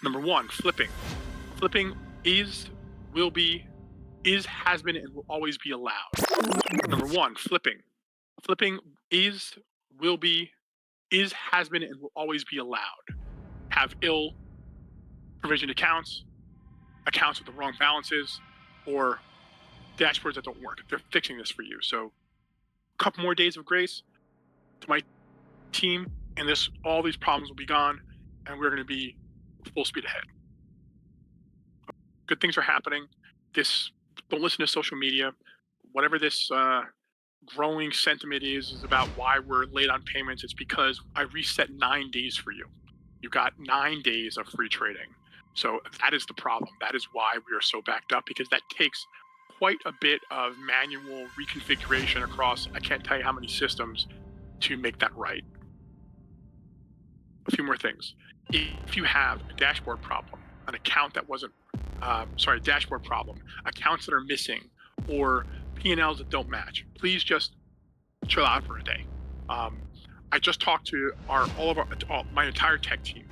Number one, flipping. Flipping is, will be, has been, and will always be allowed. Number one, flipping. Flipping is, will be, has been, and will always be allowed. Have ill provisioned accounts, accounts with the wrong balances, or dashboards that don't work. They're fixing this for you. So a couple more days of grace to my team, and all these problems will be gone, and we're going to be full speed ahead. Good things are happening. Don't listen to social media. Whatever this growing sentiment is about why we're late on payments. It's because I reset 9 days for you. You got 9 days of free trading. So that is the problem. That is why we are so backed up, because that takes quite a bit of manual reconfiguration across, I can't tell you how many systems, to make that right. A few more things. If you have a dashboard problem, an account that wasn't, dashboard problem, accounts that are missing, or P&Ls that don't match, please just chill out for a day. I just talked to my entire tech team,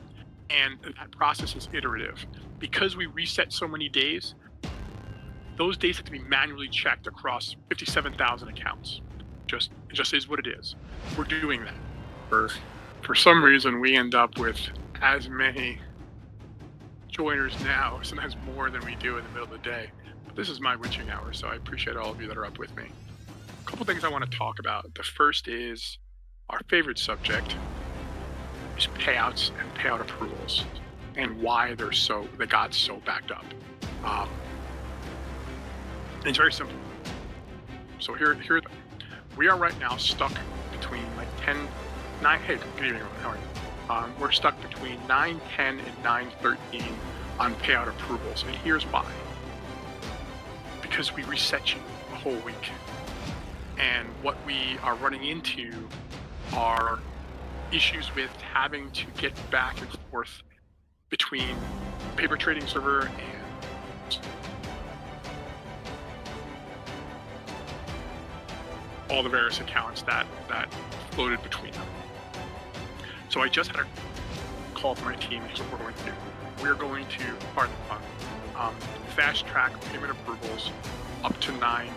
and that process is iterative. Because we reset so many days, those days have to be manually checked across 57,000 accounts. It just is what it is. We're doing that. For some reason, we end up with as many joiners now, sometimes more than we do in the middle of the day. But this is my witching hour, so I appreciate all of you that are up with me. A couple things I want to talk about. The first is our favorite subject is payouts and payout approvals, and why they got so backed up. And it's very simple. So here we are right now stuck between like 9. Hey, good evening, everyone. How are you? We're stuck between 9:10 and 9:13 on payout approvals, and here's why. Because we reset you a whole week, and what we are running into are issues with having to get back and forth between paper trading server and all the various accounts that floated between them. So I just had a call from my team. Here's what we're going to do. We're going to, pardon the pun, fast track payment approvals up to 9/18.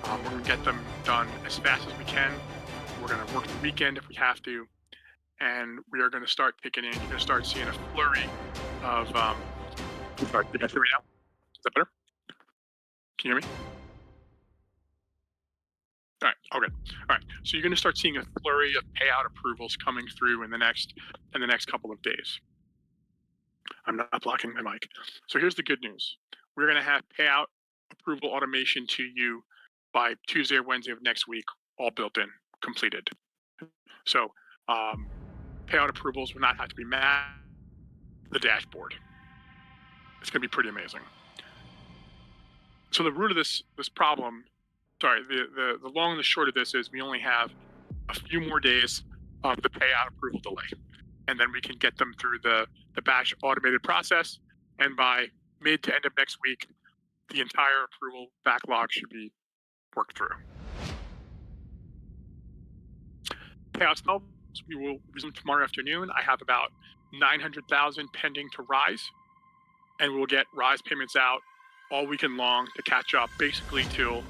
We're going to get them done as fast as we can. We're going to work the weekend if we have to, and we are going to start kicking in. You're going to start seeing a flurry of. Sorry, you guys hear me now? Is that better? Can you hear me? All right. Okay. All right. So you're going to start seeing a flurry of payout approvals coming through in the next couple of days. I'm not blocking my mic. So here's the good news. We're going to have payout approval automation to you by Tuesday or Wednesday of next week, all built in, completed. So payout approvals will not have to be mapped to the dashboard. It's going to be pretty amazing. So the root of this problem, the long and the short of this is we only have a few more days of the payout approval delay, and then we can get them through the batch automated process, and by mid to end of next week, the entire approval backlog should be worked through. Payouts, we will resume tomorrow afternoon. I have about 900,000 pending to Rise, and we'll get Rise payments out all weekend long to catch up basically till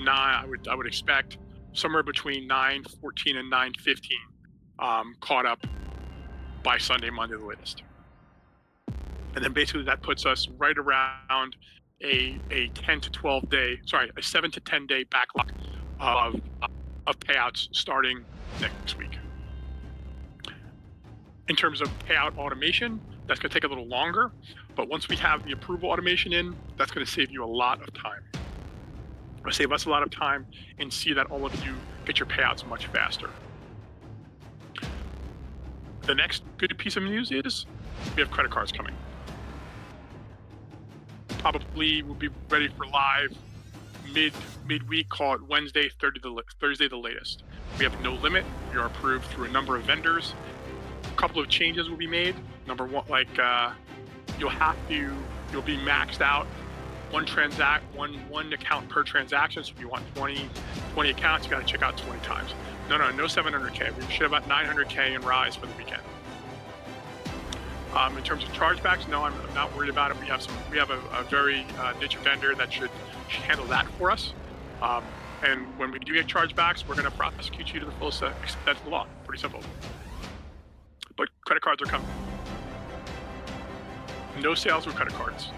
I would expect somewhere between 9:14 and 9:15 caught up by Sunday, Monday the latest. And then basically that puts us right around a 7 to 10 day backlog of payouts starting next week. In terms of payout automation, that's going to take a little longer, but once we have the approval automation in, that's going to save you a lot of time. It'll save us a lot of time and see that all of you get your payouts much faster. The next good piece of news is we have credit cards coming. Probably we'll be ready for live midweek, call it Wednesday, Thursday the latest. We have no limit. We are approved through a number of vendors. A couple of changes will be made. Number one, you'll be maxed out one account per transaction. So if you want 20 accounts, you got to check out 20 times. No 700K. We should have about 900K in Rise for the weekend. In terms of chargebacks, no, I'm not worried about it. We have a very niche vendor that should handle that for us. Um, and when we do get chargebacks, we're going to prosecute you to the fullest extent of the law. Pretty simple. But credit cards are coming. No sales with credit cards.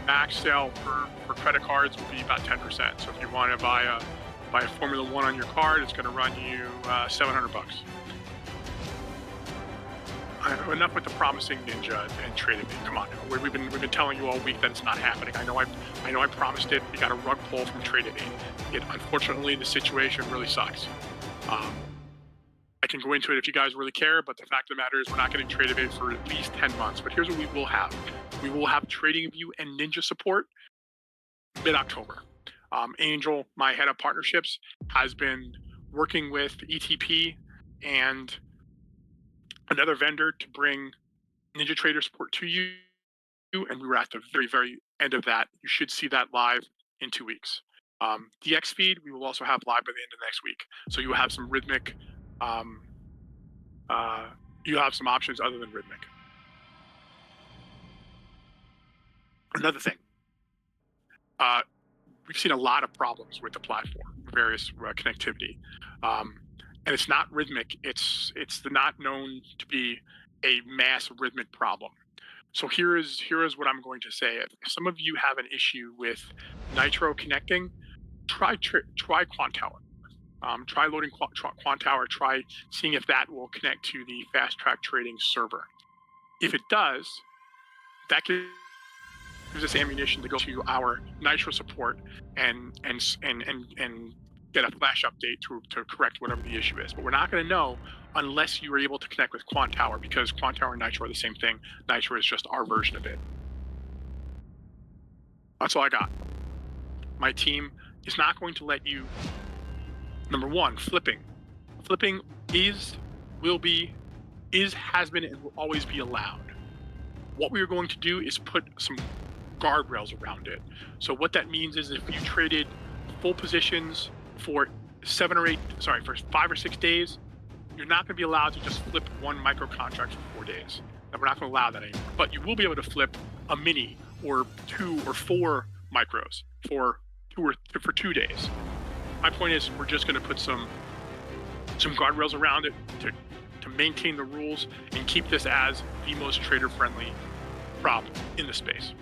Max sale for credit cards will be about 10%. So if you want to buy a Formula One on your card, it's going to run you $700. Enough with the promising ninja and trading. Come on, we've been telling you all week that it's not happening. I know I promised it. We got a rug pull from Trading. It unfortunately the situation really sucks. I can go into it if you guys really care, but the fact of the matter is we're not getting Trading for at least 10 months. But here's what we will have: we will have TradingView and Ninja support mid-October. Angel, my head of partnerships, has been working with ETP and another vendor to bring Ninja Trader support to you, and we were at the very, very end of that. You should see that live in 2 weeks. DX feed, we will also have live by the end of next week. So you will have some rhythmic, you have some options other than rhythmic. Another thing, we've seen a lot of problems with the platform, various connectivity. And it's not rhythmic. It's not known to be a mass rhythmic problem. So here is what I'm going to say. If some of you have an issue with Nitro connecting, try Quantower. Try loading Quantower. Try seeing if that will connect to the Fast Track Trading server. If it does, that gives us ammunition to go to our Nitro support and get a flash update to correct whatever the issue is. But we're not going to know unless you are able to connect with Quantower, because Quantower and Nitro are the same thing. Nitro is just our version of it. That's all I got. My team is not going to let you. Number one, flipping. Flipping has been, and will always be allowed. What we are going to do is put some guardrails around it. So what that means is if you traded full positions for 5 or 6 days, you're not going to be allowed to just flip one micro contract for 4 days. And we're not going to allow that anymore. But you will be able to flip a mini or 2 or 4 micros for 2 days. My point is, we're just going to put some guardrails around it to maintain the rules and keep this as the most trader-friendly problem in the space.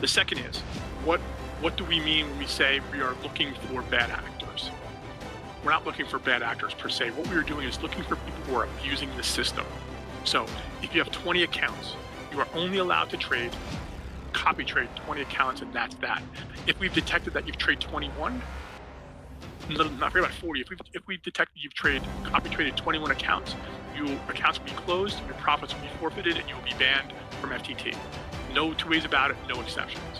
The second is, what do we mean when we say we are looking for bad actors? We're not looking for bad actors per se. What we are doing is looking for people who are abusing the system. So if you have 20 accounts, you are only allowed to copy trade 20 accounts, and that's that. If we've detected that you've traded 21, not forget about 40. If we've detected you've copy traded 21 accounts, your accounts will be closed, your profits will be forfeited, and you will be banned from FTT. No two ways about it, no exceptions.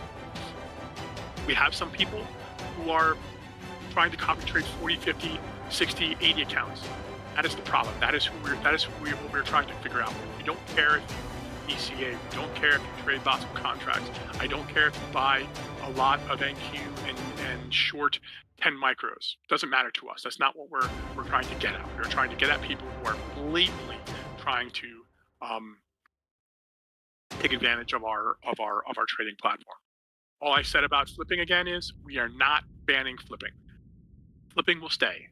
We have some people who are trying to copy trade 40, 50, 60, 80 accounts. That is the problem. That is what we're trying to figure out. We don't care if you ECA. We don't care if you trade lots of contracts. I don't care if you buy a lot of NQ and short 10 micros. Doesn't matter to us. That's not what we're trying to get at. We're trying to get at people who are blatantly trying to take advantage of our trading platform. All I said about flipping again is we are not banning flipping. Flipping will stay.